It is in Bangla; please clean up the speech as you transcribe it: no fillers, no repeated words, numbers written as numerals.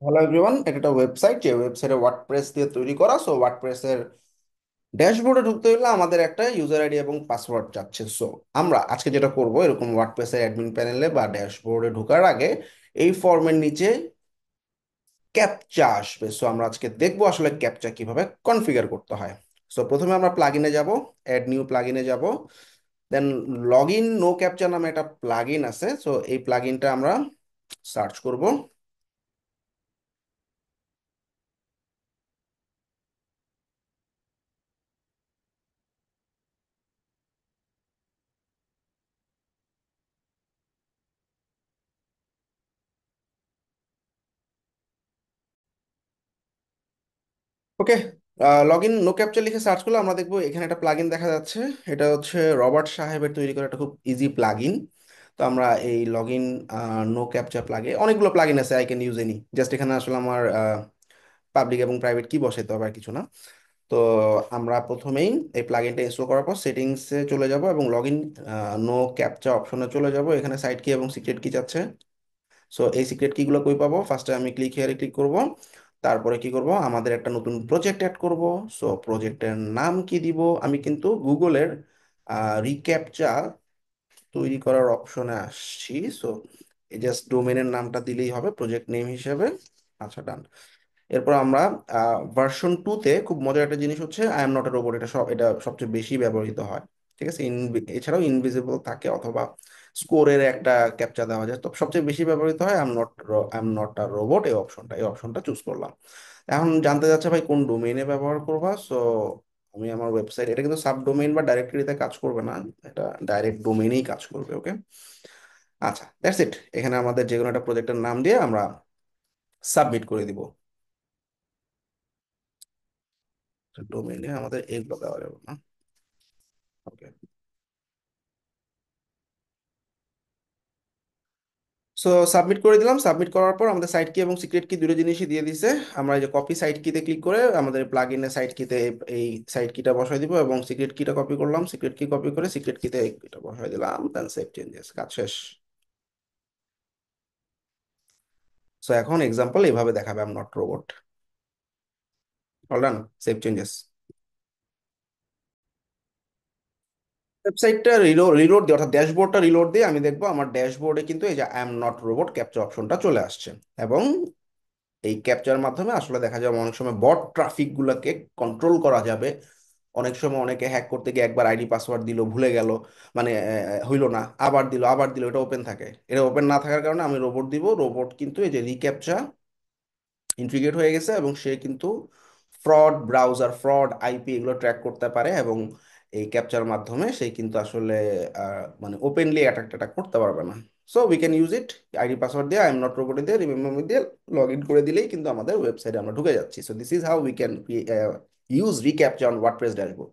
হ্যালো এভরিওয়ান, এটা একটা ওয়েবসাইট যে ওয়েবসাইটে ওয়ার্ডপ্রেস দিয়ে তৈরি করা। সো ওয়ার্ডপ্রেসের ড্যাশবোর্ডে ঢুকতে হলে আমাদের একটা ইউজার আইডি এবং পাসওয়ার্ড চাচ্ছে। সো আমরা আজকে যেটা করব, এরকম ওয়ার্ডপ্রেসের অ্যাডমিন প্যানেলে বা ড্যাশবোর্ডে ঢোকার আগে এই ফর্মের নিচে ক্যাপচা আসবে। সো আমরা আজকে দেখবো আসলে ক্যাপচা কিভাবে কনফিগার করতে হয়। সো প্রথমে আমরা প্লাগইনে যাব, অ্যাড নিউ প্লাগইনে যাব, দেন লগ ইন নো ক্যাপচা নামে একটা প্লাগইন আছে। সো এই প্লাগইনটা আমরা সার্চ করব। ওকে, লগ ইন নো ক্যাপচা লিখে সার্চ করলে আমরা দেখবো এখানে একটা প্লাগইন দেখা যাচ্ছে। এটা হচ্ছে রবার্ট সাহেবের তৈরি করা একটা খুব ইজি প্লাগইন। তো আমরা এই লগ ইন নো ক্যাপচা অনেকগুলো প্লাগইন আছে, I can use any. Just এখানে আসলে আমার পাবলিক এবং প্রাইভেট কি বসাইতে হবে আর কিছু না। তো আমরা প্রথমেই এই প্লাগইনটা ইনস্টল করার পর সেটিংসে চলে যাব এবং লগ ইন নো ক্যাপচা অপশনে চলে যাব। এখানে সাইড কি এবং সিক্রেট কি যাচ্ছে। সো এই সিক্রেট কিগুলো কই পাবো? ফার্স্টে আমি ক্লিক হিয়ারে ক্লিক করব। তারপরে কি করব, আমাদের একটা নতুন প্রজেক্ট অ্যাড করব। সো প্রজেক্টের নাম কি দিব? আমি কিন্তু গুগলের রিক্যাপচা তৈরি করার অপশনে আসছি। সো এই জাস্ট ডোমেনের নামটা দিলেই হবে প্রজেক্ট নেম হিসেবে। আচ্ছা, ডান। এরপর আমরা ভার্সন 2-তে খুব মজার একটা জিনিস হচ্ছে I am not a robot, এটা সবচেয়ে বেশি ব্যবহৃত হয়। ঠিক আছে, এছাড়াও ইনভিজিবল থাকে অথবা স্কোরের একটা ক্যাপচা দেওয়া যায়। তো সবচেয়ে বেশি ব্যবহৃত হয় I am not a robot, এই অপশনটা চুজ করলাম। এখন জানতে যাচ্ছে ভাই কোন ডোমেইনে ব্যবহার করবা। সো আমি আমার ওয়েবসাইট, এটা কিন্তু সাব ডোমেইন বা ডাইরেক্টরিতে কাজ করবে না, এটা ডাইরেক্ট ডোমেইনেই কাজ করবে। ওকে, আচ্ছা, দ্যাটস ইট। এখানে আমাদের যে কোনো একটা প্রজেক্টের নাম দিয়ে আমরা সাবমিট করে দিব। ডোমেইনে আমাদের এগুলো দেওয়া যাবে না। ওকে, সো সাবমিট করে দিলাম। সাবমিট করার পর আমাদের সাইট কি এবং সিক্রেট কি দুটো জিনিসই দিয়ে দিছে। আমরা এই যে কপি সাইট কিতে ক্লিক করে আমাদের প্লাগ ইনের সাইট কিতে এই সাইট কিটা বসাই দিব এবং সিক্রেট কিটা কপি করলাম, সিক্রেট কি কপি করে সিক্রেট কিতে এটা বসাই দিলাম, দেন সেভ চেঞ্জেস, কাজ শেষ। সো এখন এক্সাম্পল এইভাবে দেখাবে I am not robot. All done, save changes. ওয়েবসাইটটা রিলোড দিয়ে, অর্থাৎ ড্যাশবোর্ডটা রিলোড দিয়ে আমি দেখবো আমার ড্যাশবোর্ডে কিন্তু এই যে I am not robot captcha অপশনটা চলে আসছে। এবং এই ক্যাপচার মাধ্যমে আসলে দেখা যাবে অনেক সময় বট ট্রাফিক গুলাকে কন্ট্রোল করা যাবে। অনেক সময় অনেকে হ্যাক করতে গিয়ে একবার আইডি পাসওয়ার্ড দিল, ভুলে গেল, মানে হইলো না, আবার দিল, এটা ওপেন থাকে। এটা ওপেন না থাকার কারণে আমি রোবট দিব, রোবট কিন্তু এই যে রিক্যাপচা ইন্টিগ্রেট হয়ে গেছে এবং সে কিন্তু ফ্রড ব্রাউজার, ফ্রড আইপি এগুলো ট্র্যাক করতে পারে এবং এই ক্যাপচার মাধ্যমে সে কিন্তু আসলে মানে ওপেনলি অ্যাটাক ট্যাটাক করতে পারবে না। So we can use it. ID password দিয়ে আই এম নট রোবট দিয়ে রিমেম্বার মি দিয়ে লগ ইন করে দিলেই কিন্তু আমাদের ওয়েবসাইটে আমরা ঢুকে যাচ্ছি। So this is how we can use recapture on WordPress dashboard.